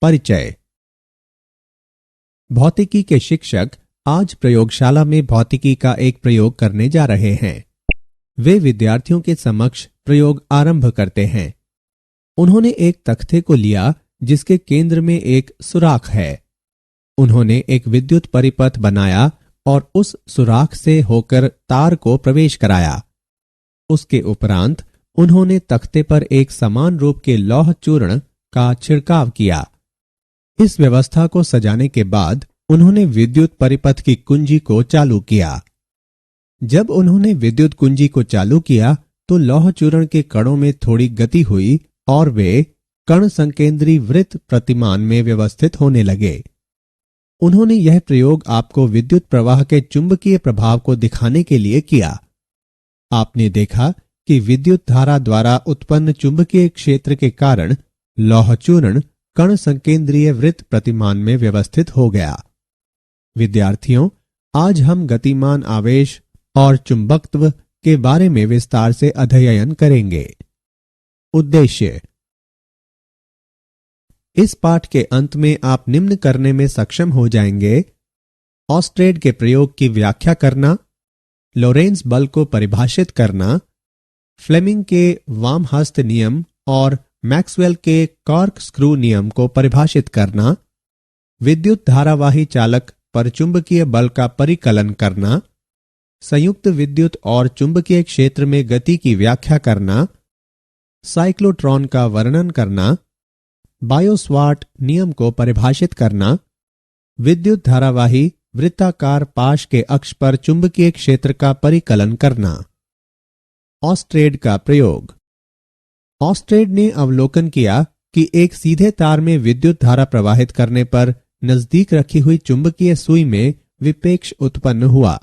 परिचय। भौतिकी के शिक्षक आज प्रयोगशाला में भौतिकी का एक प्रयोग करने जा रहे हैं। वे विद्यार्थियों के समक्ष प्रयोग आरंभ करते हैं। उन्होंने एक तख्ते को लिया जिसके केंद्र में एक सुराख है। उन्होंने एक विद्युत परिपथ बनाया और उस सुराख से होकर तार को प्रवेश कराया। उसके उपरांत उन्होंने तख्ते पर एक समान रूप के लौह चूर्ण का छिड़काव किया। इस व्यवस्था को सजाने के बाद उन्होंने विद्युत परिपथ की कुंजी को चालू किया। जब उन्होंने विद्युत कुंजी को चालू किया तो लौह चूर्ण के कणों में थोड़ी गति हुई और वे कण संकेंद्री वृत्त प्रतिमान में व्यवस्थित होने लगे। उन्होंने यह प्रयोग आपको विद्युत प्रवाह के चुंबकीय प्रभाव को दिखाने के लिए किया। आपने देखा कि विद्युत धारा द्वारा उत्पन्न चुंबकीय क्षेत्र के कारण लौह चूर्ण कण संकेंद्रीय वृत्त प्रतिमान में व्यवस्थित हो गया। विद्यार्थियों, आज हम गतिमान आवेश और चुंबकत्व के बारे में विस्तार से अध्ययन करेंगे। उद्देश्य। इस पाठ के अंत में आप निम्न करने में सक्षम हो जाएंगे: ऑस्ट्रेड के प्रयोग की व्याख्या करना, लोरेंज बल को परिभाषित करना, फ्लेमिंग के वामहस्त नियम और मैक्सवेल के कॉर्क स्क्रू नियम को परिभाषित करना, विद्युत धारावाही चालक पर चुंबकीय बल का परिकलन करना, संयुक्त विद्युत और चुंबकीय क्षेत्र में गति की व्याख्या करना, साइक्लोट्रॉन का वर्णन करना, बायोस्वार्ट नियम को परिभाषित करना, विद्युत धारावाही वृत्ताकार पाश के अक्ष पर चुंबकीय क्षेत्र का परिकलन करना। ऑस्ट्रेड का प्रयोग। ऑस्ट्रेड ने अवलोकन किया कि एक सीधे तार में विद्युत धारा प्रवाहित करने पर नजदीक रखी हुई चुंबकीय सुई में विपेक्ष उत्पन्न हुआ।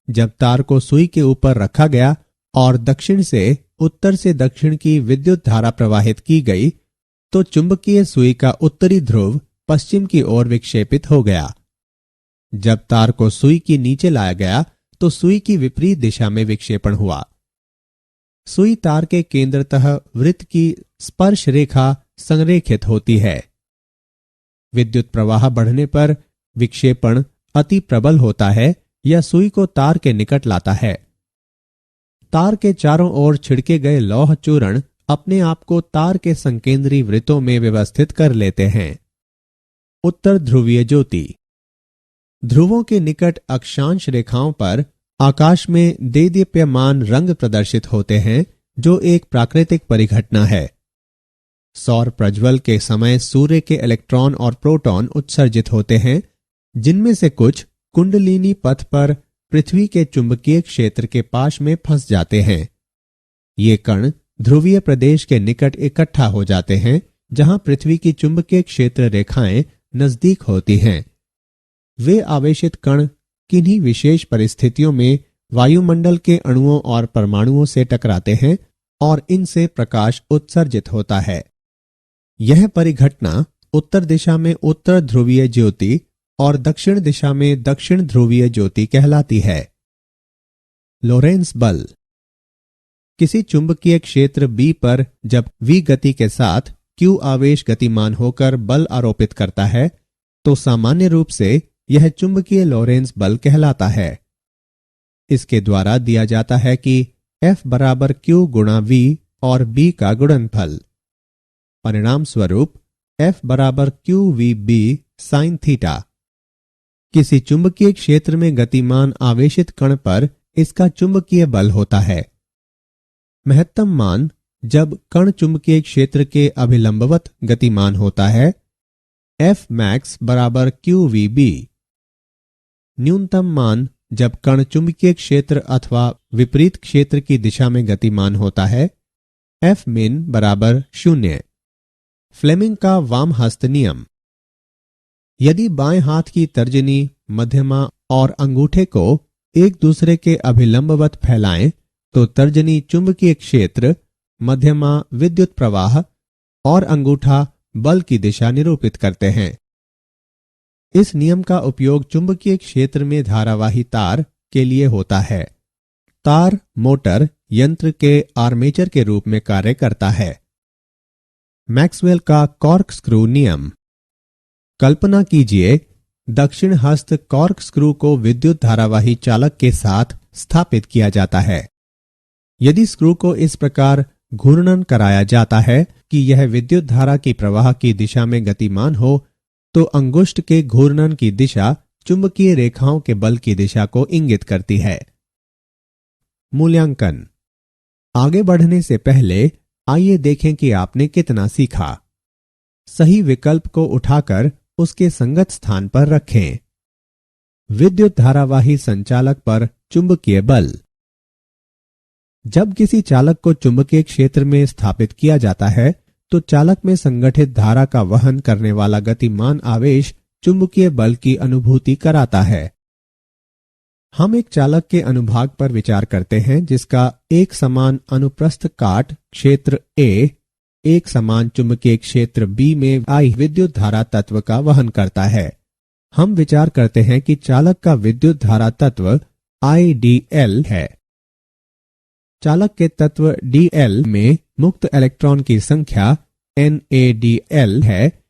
जब तार को सुई के ऊपर रखा गया और दक्षिण से उत्तर से दक्षिण की विद्युत धारा प्रवाहित की गई तो चुंबकीय सुई का उत्तरी ध्रुव पश्चिम की ओर विक्षेपित हो गया। जब तार को सुई के नीचे लाया गया तो सुई की विपरीत दिशा में विक्षेपण हुआ। सुई तार के केंद्रतः वृत्त की स्पर्श रेखा संरेखित होती है। विद्युत प्रवाह बढ़ने पर विक्षेपण अति प्रबल होता है या सुई को तार के निकट लाता है। तार के चारों ओर छिड़के गए लौह चूर्ण अपने आप को तार के संकेंद्री वृत्तों में व्यवस्थित कर लेते हैं। उत्तर ध्रुवीय ज्योति। ध्रुवों के निकट अक्षांश रेखाओं पर आकाश में देदीप्यमान रंग प्रदर्शित होते हैं, जो एक प्राकृतिक परिघटना है। सौर प्रज्वल के समय सूर्य के इलेक्ट्रॉन और प्रोटॉन उत्सर्जित होते हैं, जिनमें से कुछ कुंडलिनी पथ पर पृथ्वी के चुंबकीय क्षेत्र के पाश में फंस जाते हैं। ये कण ध्रुवीय प्रदेश के निकट इकट्ठा हो जाते हैं, जहां पृथ्वी की चुंबकीय क्षेत्र रेखाएं नजदीक होती हैं। वे आवेशित कण किन्हीं विशेष परिस्थितियों में वायुमंडल के अणुओं और परमाणुओं से टकराते हैं और इनसे प्रकाश उत्सर्जित होता है। यह परिघटना उत्तर दिशा में उत्तर ध्रुवीय ज्योति और दक्षिण दिशा में दक्षिण ध्रुवीय ज्योति कहलाती है। लोरेंज बल। किसी चुंबकीय क्षेत्र B पर जब V गति के साथ Q आवेश गतिमान होकर बल आरोपित करता है तो सामान्य रूप से यह चुंबकीय लोरेंज बल कहलाता है। इसके द्वारा दिया जाता है कि F बराबर Q गुणा V और B का गुणनफल। परिणाम स्वरूप F बराबर QVB sin थीटा। किसी चुंबकीय क्षेत्र में गतिमान आवेशित कण पर इसका चुंबकीय बल होता है। महत्तम मान जब कण चुंबकीय क्षेत्र के अभिलंबवत गतिमान होता है, F max बराबर QVB। न्यूनतम मान जब कण चुंबकीय क्षेत्र अथवा विपरीत क्षेत्र की दिशा में गतिमान होता है, F min बराबर 0। फ्लेमिंग का वामहस्त नियम। यदि बाएं हाथ की तर्जनी, मध्यमा और अंगूठे को एक दूसरे के अभिलंबवत फैलाएं तो तर्जनी चुंबकीय क्षेत्र, मध्यमा विद्युत प्रवाह और अंगूठा बल की दिशा निरूपित करते हैं। इस नियम का उपयोग चुंबकीय क्षेत्र में धारावाही तार के लिए होता है। तार मोटर यंत्र के आर्मेचर के रूप में कार्य करता है। मैक्सवेल का कॉर्क स्क्रू नियम। कल्पना कीजिए दक्षिण हस्त कॉर्क स्क्रू को विद्युत धारावाही चालक के साथ स्थापित किया जाता है। यदि स्क्रू को इस प्रकार घूर्णन कराया जाता है कि यह विद्युत धारा की प्रवाह की दिशा में गतिमान हो, तो अंगुष्ठ के घूर्णन की दिशा चुंबकीय रेखाओं के बल की दिशा को इंगित करती है। मूल्यांकन। आगे बढ़ने से पहले आइए देखें कि आपने कितना सीखा। सही विकल्प को उठाकर उसके संगत स्थान पर रखें। विद्युत धारावाही संचालक पर चुंबकीय बल। जब किसी चालक को चुंबकीय क्षेत्र में स्थापित किया जाता है तो चालक में संगठित धारा का वहन करने वाला गतिमान आवेश चुंबकीय बल की अनुभूति कराता है। हम एक चालक के अनुभाग पर विचार करते हैं जिसका एक समान अनुप्रस्थ काट क्षेत्र A एक समान चुंबकीय क्षेत्र B में आई विद्युत धारा तत्व का वहन करता है। हम विचार करते हैं कि चालक का विद्युत धारा तत्व IDL है। चालक के तत्व DL में मुक्त इलेक्ट्रॉन की संख्या NaDL है,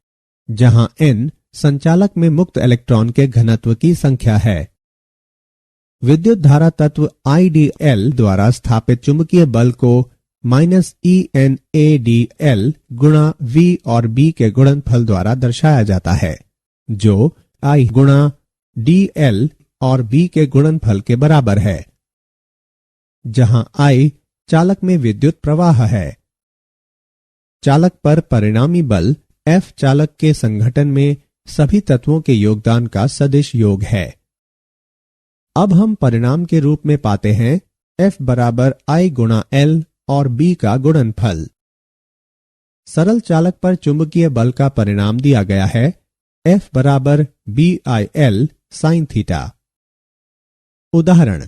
जहां N संचालक में मुक्त इलेक्ट्रॉन के घनत्व की संख्या है। विद्युत धारा तत्व IDL द्वारा स्थापित चुंबकीय बल को -ENaDL गुणा V और B के गुणनफल द्वारा दर्शाया जाता है, जो I गुणा DL और B के गुणनफल के बराबर है, जहां I चालक में विद्युत प्रवाह है। चालक पर परिणामी बल F चालक के संघटन में सभी तत्वों के योगदान का सदिश योग है। अब हम परिणाम के रूप में पाते हैं F बराबर I गुणा L और B का गुणनफल। सरल चालक पर चुंबकीय बल का परिणाम दिया गया है F बराबर BIL sin थीटा। उदाहरण।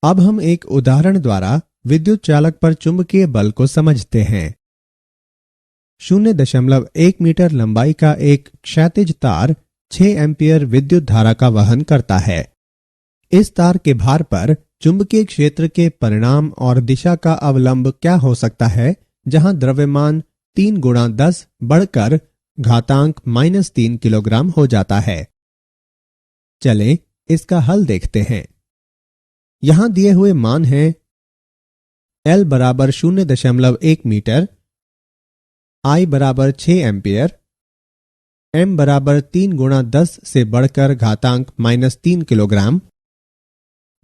अब हम एक उदाहरण द्वारा विद्युत चालक पर चुंबकीय बल को समझते हैं। 0.1 मीटर लंबाई का एक क्षैतिज तार 6 एम्पीयर विद्युत धारा का वहन करता है। इस तार के भार पर चुंबकीय क्षेत्र के परिणाम और दिशा का अवलंब क्या हो सकता है, जहां द्रव्यमान 3 गुणा 10 बढ़कर घातांक -3 किलोग्राम हो जाता है। चलें इसका हल देखते हैं। यहां दिए हुए मान हैं L बराबर 0.1 मीटर, I बराबर 6 एम्पीयर, M बराबर 3 गुणा 10 से बढ़कर घातांक -3 किलोग्राम।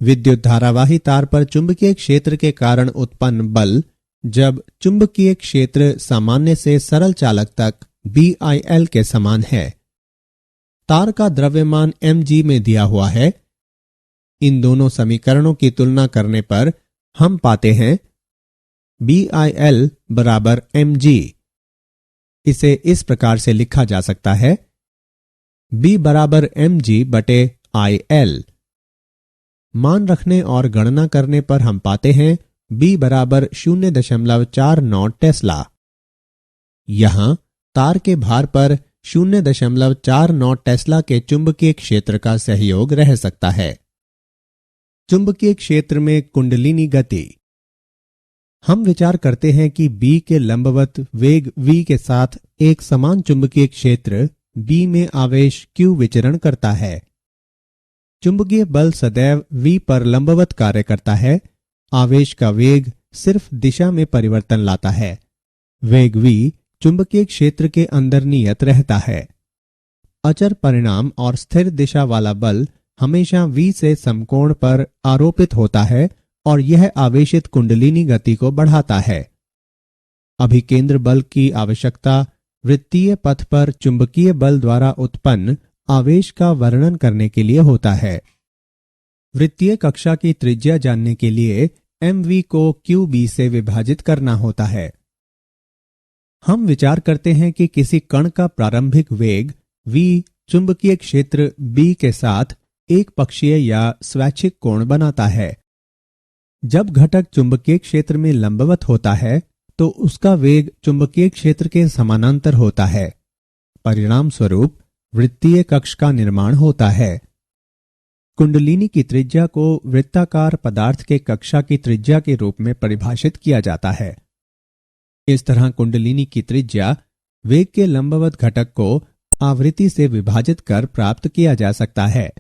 विद्युत धारावाही तार पर चुंबकीय क्षेत्र के कारण उत्पन्न बल जब चुंबकीय क्षेत्र सामान्य से सरल चालक तक BIL के समान है। तार का द्रव्यमान mg में दिया हुआ है। इन दोनों समीकरणों की तुलना करने पर हम पाते हैं BIL बराबर mg। इसे इस प्रकार से लिखा जा सकता है B बराबर mg बटे IL। मान रखने और गणना करने पर हम पाते हैं B बराबर 0.49 टेस्ला। यहां तार के भार पर 0.49 टेस्ला के चुंबकीय क्षेत्र का सहयोग रह सकता है। चुंबकीय क्षेत्र में कुंडलिनी गति। हम विचार करते हैं कि B के लंबवत वेग V के साथ एक समान चुंबकीय क्षेत्र B में आवेश Q विचरण करता है। चुंबकीय बल सदैव V पर लंबवत कार्य करता है। आवेश का वेग सिर्फ दिशा में परिवर्तन लाता है। वेग V चुंबकीय क्षेत्र के अंदर नियत रहता है। अचर परिणाम और स्थिर दिशा वाला बल हमेशा V से समकोण पर आरोपित होता है और यह आवेशित कुंडलिनी गति को बढ़ाता है। अभिकेंद्र बल की आवश्यकता वृत्तीय पथ पर चुंबकीय बल द्वारा उत्पन्न आवेश का वर्णन करने के लिए होता है। वृत्तीय कक्षा की त्रिज्या जानने के लिए mv को qb से विभाजित करना होता है। हम विचार करते हैं कि किसी कण का प्रारंभिक वेग v चुंबकीय क्षेत्र B के साथ एक पक्षीय या स्वैच्छिक कोण बनाता है। जब घटक चुंबकीय क्षेत्र में लंबवत होता है तो उसका वेग चुंबकीय क्षेत्र के समानांतर होता है। परिणाम स्वरूप वृत्तीय कक्ष का निर्माण होता है। कुंडलिनी की त्रिज्या को वृत्ताकार पदार्थ के कक्षा की त्रिज्या के रूप में परिभाषित किया जाता है। इस तरह कुंडलिनी की त्रिज्या वेग के लंबवत घटक को आवृत्ति से विभाजित कर प्राप्त किया जा सकता है।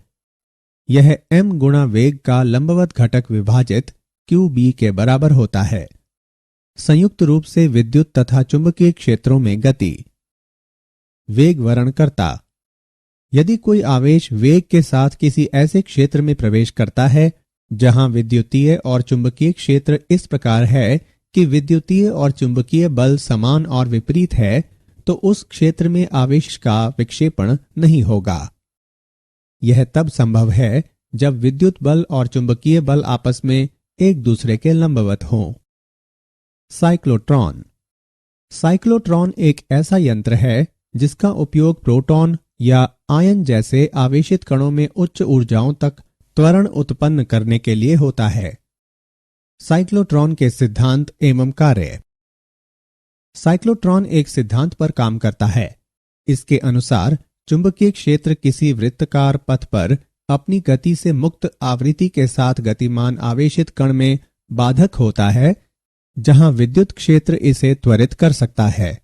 यह m गुणा वेग का लंबवत घटक विभाजित QB के बराबर होता है। संयुक्त रूप से विद्युत तथा चुंबकीय क्षेत्रों में गति। वेग वर्णनकर्ता। यदि कोई आवेश वेग के साथ किसी ऐसे क्षेत्र में प्रवेश करता है जहां विद्युतीय और चुंबकीय क्षेत्र इस प्रकार है कि विद्युतीय और चुंबकीय बल समान और विपरीत है, तो उस क्षेत्र में आवेश का विक्षेपण नहीं होगा। यह तब संभव है जब विद्युत बल और चुंबकीय बल आपस में एक दूसरे के लंबवत हों। साइक्लोट्रॉन। साइक्लोट्रॉन एक ऐसा यंत्र है जिसका उपयोग प्रोटॉन या आयन जैसे आवेशित कणों में उच्च ऊर्जाओं तक त्वरण उत्पन्न करने के लिए होता है। साइक्लोट्रॉन के सिद्धांत एवं कार्य। साइक्लोट्रॉन एक सिद्धांत पर काम करता है। इसके अनुसार चुंबकीय क्षेत्र किसी वृत्ताकार पथ पर अपनी गति से मुक्त आवृत्ति के साथ गतिमान आवेशित कण में बाधक होता है, जहां विद्युत क्षेत्र इसे त्वरित कर सकता है।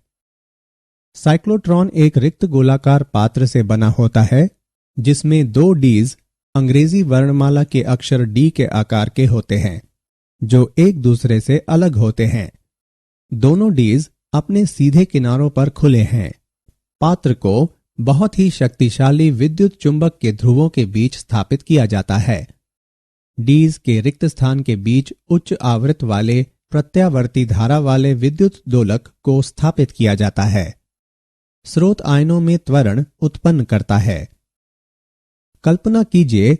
साइक्लोट्रॉन एक रिक्त गोलाकार पात्र से बना होता है जिसमें दो डीज अंग्रेजी वर्णमाला के अक्षर डी के आकार के होते हैं, जो एक दूसरे से अलग होते हैं। दोनों डीज अपने सीधे किनारों पर खुले हैं। पात्र को बहुत ही शक्तिशाली विद्युत चुंबक के ध्रुवों के बीच स्थापित किया जाता है। डीज के रिक्त स्थान के बीच उच्च आवृत्ति वाले प्रत्यावर्ती धारा वाले विद्युत दोलक को स्थापित किया जाता है। स्रोत आयनों में त्वरण उत्पन्न करता है। कल्पना कीजिए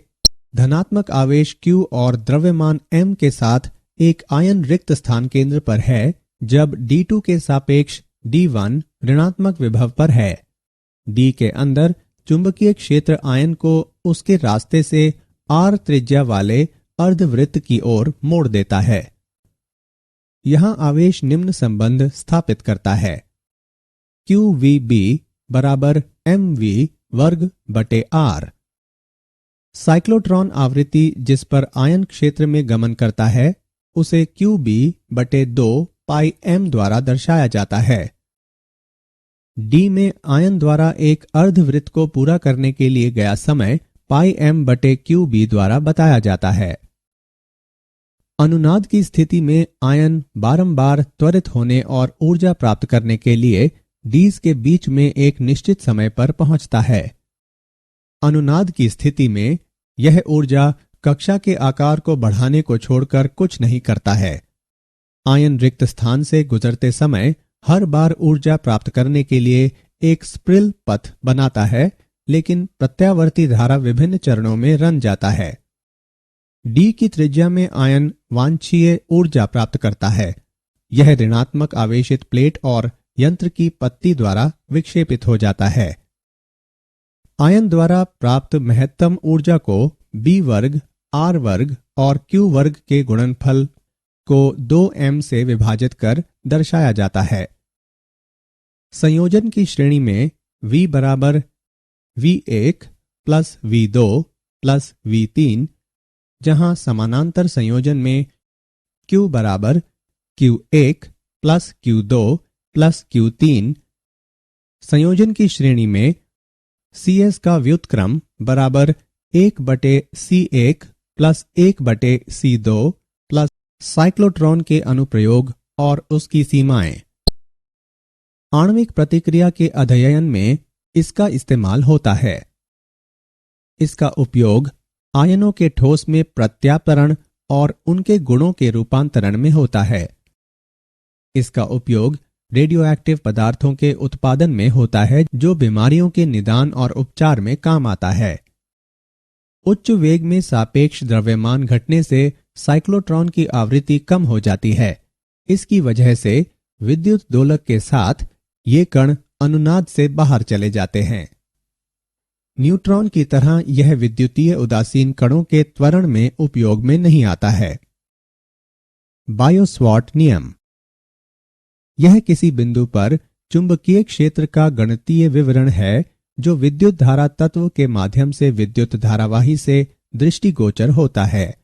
धनात्मक आवेश Q और द्रव्यमान m के साथ एक आयन रिक्त स्थान केंद्र पर है जब D2 के सापेक्ष D1 ऋणात्मक विभव पर है। D के अंदर चुंबकीय क्षेत्र आयन को उसके रास्ते से r त्रिज्या वाले अर्धवृत्त की ओर मोड़ देता है। यहां आवेश निम्न संबंध स्थापित करता है। QVB बराबर mv वर्ग बटे r। साइक्लोट्रॉन आवृत्ति जिस पर आयन क्षेत्र में गमन करता है उसे QB बटे 2 पाई m द्वारा दर्शाया जाता है। D में आयन द्वारा एक अर्धवृत्त को पूरा करने के लिए गया समय पाई m बटे QB द्वारा बताया जाता है। अनुनाद की स्थिति में आयन बारंबार त्वरित होने और ऊर्जा प्राप्त करने के लिए डीज के बीच में एक निश्चित समय पर पहुंचता है। अनुनाद की स्थिति में यह ऊर्जा कक्षा के आकार को बढ़ाने को छोड़कर कुछ नहीं करता है। आयन रिक्त स्थान से गुजरते समय हर बार ऊर्जा प्राप्त करने के लिए एक स्प्रिल पथ बनाता है, लेकिन प्रत्यावर्ती धारा विभिन्न चरणों में रन जाता है। डी की त्रिज्या में आयन वांछनीय ऊर्जा प्राप्त करता है। यह ऋणात्मक आवेशित प्लेट और यंत्र की पत्ती द्वारा विक्षेपित हो जाता है। आयन द्वारा प्राप्त महत्तम ऊर्जा को B वर्ग, R वर्ग और Q वर्ग के गुणनफल को 2m से विभाजित कर दर्शाया जाता है। संयोजन की श्रेणी में V बराबर V1 plus V2 plus V3, जहां समानांतर संयोजन में Q बराबर Q1 plus Q2 plus Q3। संयोजन की श्रेणी में CS का व्युत्क्रम बराबर 1 बटे C1 प्लस 1 बटे C2 प्लस साइक्लोट्रॉन के अनुप्रयोग और उसकी सीमाएं। आणविक प्रतिक्रिया के अध्ययन में इसका इस्तेमाल होता है। इसका उपयोग आयनों के ठोस में प्रत्यापरण और उनके गुणों के रूपांतरण में होता है। इसका उपयोग रेडियोएक्टिव पदार्थों के उत्पादन में होता है, जो बीमारियों के निदान और उपचार में काम आता है। उच्च वेग में सापेक्ष द्रव्यमान घटने से साइक्लोट्रॉन की आवृत्ति कम हो जाती है। इसकी वजह से विद्युत दोलक के साथ ये कण अनुनाद से बाहर चले जाते हैं। न्यूट्रॉन की तरह यह विद्युतीय उदासीन कणों के त्वरण में उपयोग में नहीं आता है। बायो-सवार्ट नियम। यह किसी बिंदु पर चुंबकीय क्षेत्र का गणितीय विवरण है जो विद्युत धारा तत्व के माध्यम से विद्युत धारावाही से दृष्टिगोचर होता है।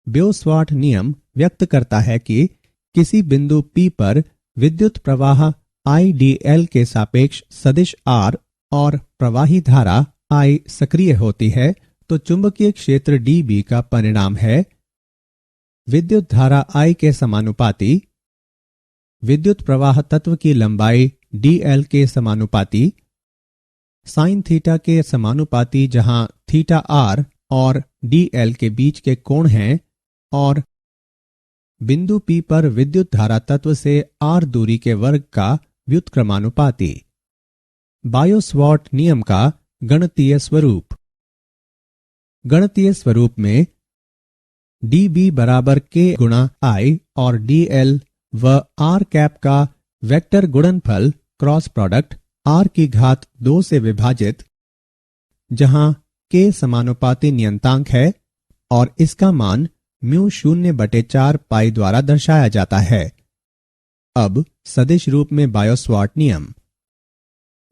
बायो-सवार्ट नियम व्यक्त करता है कि किसी बिंदु P पर विद्युत प्रवाह IDL के सापेक्ष सदिश R और प्रवाही धारा I सक्रिय होती है तो चुंबकीय क्षेत्र dB का परिणाम है विद्युत धारा I के समानुपाती, विद्युत प्रवाह तत्व की लंबाई dl के समानुपाती, साइन थीटा के समानुपाती जहां थीटा r और dl के बीच के कोण हैं और बिंदु P पर विद्युत धारा तत्व से r दूरी के वर्ग का व्युत्क्रमानुपाती। बायो-सवार्ट नियम का गणितीय स्वरूप। गणितीय स्वरूप में dB बराबर k गुणा I और dl व r कैप का वेक्टर गुणनफल क्रॉस प्रोडक्ट r की घात 2 से विभाजित, जहां k समानुपाती नियतांक है और इसका मान μ0/4 पाई द्वारा दर्शाया जाता है। अब सदिश रूप में बायो-सवार्ट नियम।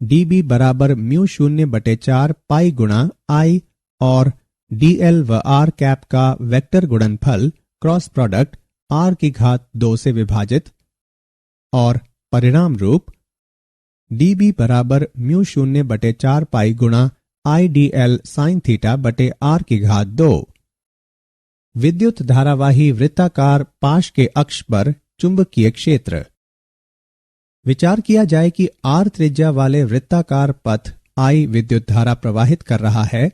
dB बराबर μ0/4 पाई गुणा I और dl व r कैप का वेक्टर गुणनफल क्रॉस प्रोडक्ट r की घात 2 से विभाजित और परिणाम रूप dB बराबर μ0/4 पाई गुणा IDL sin थीटा बटे r की घात 2। विद्युत धारावाही वृत्ताकार पाश के अक्ष पर चुंबकीय क्षेत्र। विचार किया जाए कि r त्रिज्या वाले वृत्ताकार पथ I विद्युत धारा प्रवाहित कर रहा है।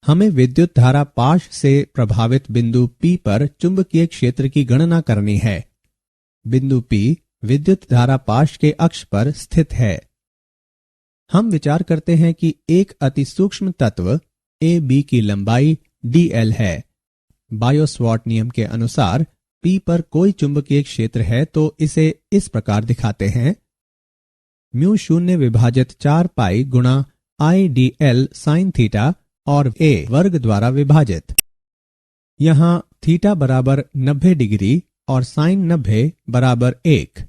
हमें विद्युत धारा पाश से प्रभावित बिंदु P पर चुंबकीय क्षेत्र की गणना करनी है। बिंदु P विद्युत धारा पाश के अक्ष पर स्थित है। हम विचार करते हैं कि एक अति सूक्ष्म तत्व AB की लंबाई dl है। बायो-सवार्ट नियम के अनुसार P पर कोई चुंबकीय क्षेत्र है तो इसे इस प्रकार दिखाते हैं μ0/4 पाई गुणा IDL sin थीटा और a वर्ग द्वारा विभाजित। यहाँ थीटा बराबर 90 डिग्री और साइन 90 बराबर 1।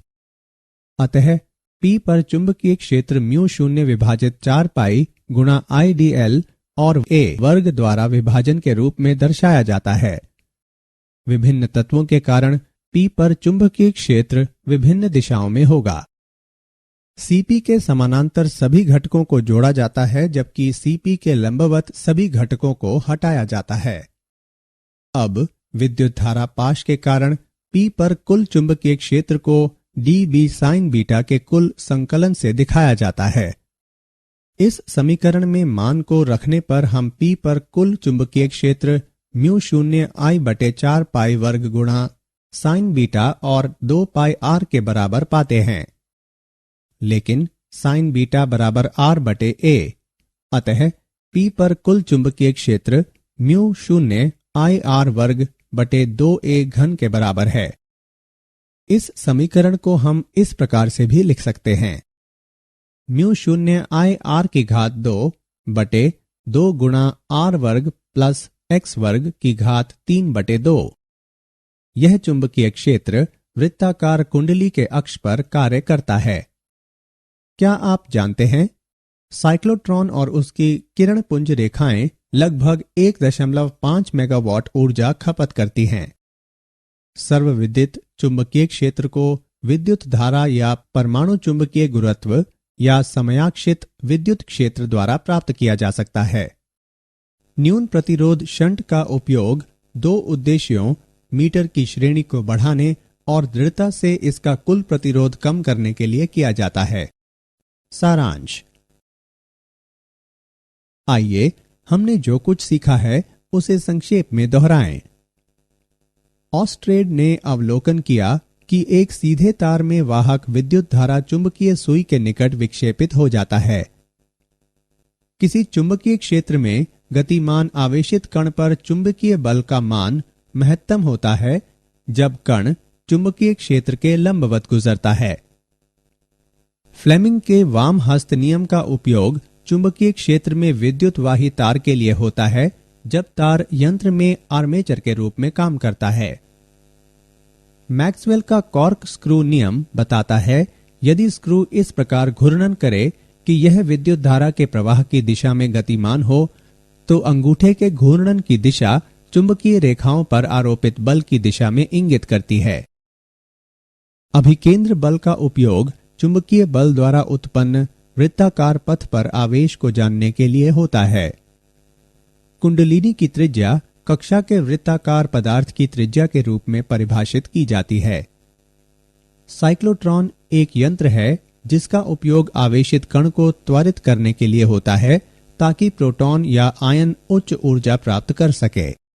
अतः P पर चुंबकीय क्षेत्र μ0/4 पाई गुणा IDL और a वर्ग द्वारा विभाजन के रूप में दर्शाया जाता है। विभिन्न तत्वों के कारण P पर चुंबकीय क्षेत्र विभिन्न दिशाओं में होगा। CP के समानांतर सभी घटकों को जोड़ा जाता है जबकि CP के लंबवत सभी घटकों को हटाया जाता है। अब विद्युत धारा पाश के कारण P पर कुल चुंबकीय क्षेत्र को dB sin बीटा के कुल संकलन से दिखाया जाता है। इस समीकरण में मान को रखने पर हम P पर कुल चुंबकीय क्षेत्र μ0I/4 पाई वर्ग गुणा साइन बीटा और 2 पाई r के बराबर पाते हैं। लेकिन साइन बीटा बराबर r/a, अतः P पर कुल चुंबकीय क्षेत्र μ0IR वर्ग बटे 2a घन के बराबर है। इस समीकरण को हम इस प्रकार से भी लिख सकते हैं μ0IR की घात 2 बटे 2 गुणा r वर्ग प्लस x वर्ग की घात 3/2। यह चुंबकीय क्षेत्र वृत्ताकार कुंडली के अक्ष पर कार्य करता है। क्या आप जानते हैं साइक्लोट्रॉन और उसकी किरण पुंज रेखाएं लगभग 1.5 मेगावाट ऊर्जा खपत करती हैं। सर्वविदित चुंबकीय क्षेत्र को विद्युत धारा या परमाणु चुंबकीय गुरुत्व या समयाक्षित विद्युत क्षेत्र द्वारा प्राप्त किया जा सकता है। न्यून प्रतिरोध शंट का उपयोग 2 उद्देश्यों मीटर की श्रेणी को बढ़ाने और दृढ़ता से इसका कुल प्रतिरोध कम करने के लिए किया जाता है। सारांश। आइए हमने जो कुछ सीखा है उसे संक्षेप में दोहराएं। ऑस्ट्रेड ने अवलोकन किया कि एक सीधे तार में वाहक विद्युत धारा चुंबकीय सुई के निकट विक्षेपित हो जाता है। किसी चुंबकीय क्षेत्र में गतिमान आवेशित कण पर चुंबकीय बल का मान महत्तम होता है जब कण चुंबकीय क्षेत्र के लंबवत गुजरता है। फ्लेमिंग के वाम हस्त नियम का उपयोग चुंबकीय क्षेत्र में विद्युत वाही तार के लिए होता है जब तार यंत्र में आर्मेचर के रूप में काम करता है। मैक्सवेल का कॉर्क स्क्रू नियम बताता है यदि स्क्रू इस प्रकार घूर्णन करे कि यह विद्युत धारा के प्रवाह की दिशा में गतिमान हो तो अंगूठे के घूर्णन की दिशा चुंबकीय रेखाओं पर आरोपित बल की दिशा में इंगित करती है। अभिकेंद्र बल का उपयोग चुंबकीय बल द्वारा उत्पन्न वृत्ताकार पथ पर आवेश को जानने के लिए होता है। कुंडलिनी की त्रिज्या कक्षा के वृत्ताकार पदार्थ की त्रिज्या के रूप में परिभाषित की जाती है। साइक्लोट्रॉन एक यंत्र है जिसका उपयोग आवेशित कण को त्वरित करने के लिए होता है ताकि प्रोटॉन या आयन उच्च ऊर्जा प्राप्त कर सके।